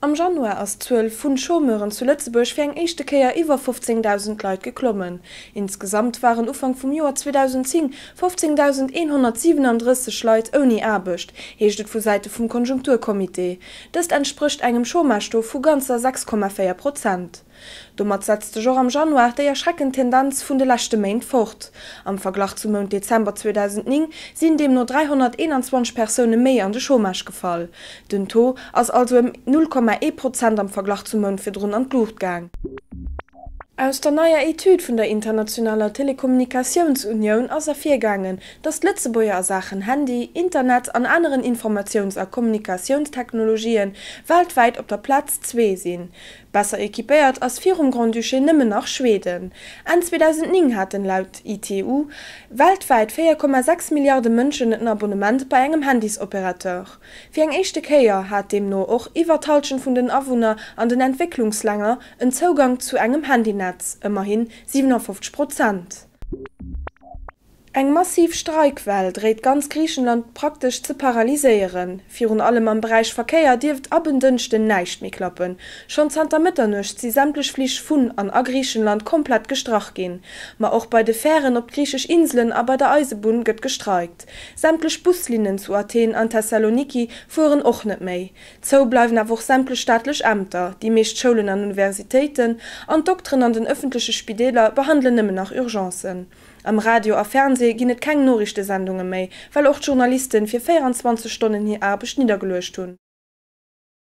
Am Januar ass 12 vun Schomeuren zu Lützeburg fir eng echte Keier iwwer 15.000 Leiit geklommen. Insgesamt waren Ufang vum Joar 2010 15.137 Leiit oni Arbecht, heeschtet vu Seite vum Konjunkturkomitee. Das entspricht engem Schomarstoff vu ganzer 6,4%. Dommer setzte Jo am Januar déi erschreckend Tendenz vun de lachte Mainint fort. Am Verglach zum Mont Dezember 2009 sinn dem nur 321 Personen méi an de Schomarsch gefall. Den To ass also 0,1% am Verglach zum Mont fir run an Luucht gang. Aus der neuer Etude vun der Internationaler Telekommunikationsunion ass firgangen, dats Lützeburger Sachen Handy, Internet an anderen Informations- a Kommunikationstechnologien weltweit op der Platz 2 sinn. Besser ekipéiert ass virum Grand-Duché nimmen nach Schweden. An 2009 hatten laut ITU weltweit 4,6 Milliarden Mënschen ein Abonnement bei engem Handysoperateur. Fir eng echte Keier hat demno och iwwertalschen vun den Awohner an den Entwicklungslänger en Zugang zu engem Handynetz, immerhin 57%. Eng massiv Streikwell dreht ganz Griechenland praktisch zu paralysieren. Virun allem am Bereich Verkehr dirft abendünchten neicht mi klappen. Schon Santa Mitternacht sie sämtlich Fliech vun an a Griechenland komplett gestrach gin. Ma auch bei de Fähren op griechisch Inseln aber der Eisebun gëtt gestreikt. Sämtlich Buslinien zu Athen an Thessaloniki fuhren och net méi. Zo bleiwen awoch sämtlich staatlich Ämter, die meescht Schulen an Universitäten an Doktrin an den öffentliche Spideler behandeln nimmen nach Urgenzen. Am Radio a Fernseh ginnet keng Norrichtesendungen méi, weil auch Journalisten fir 24 Stunden hier Arbeit niedergelöscht hun.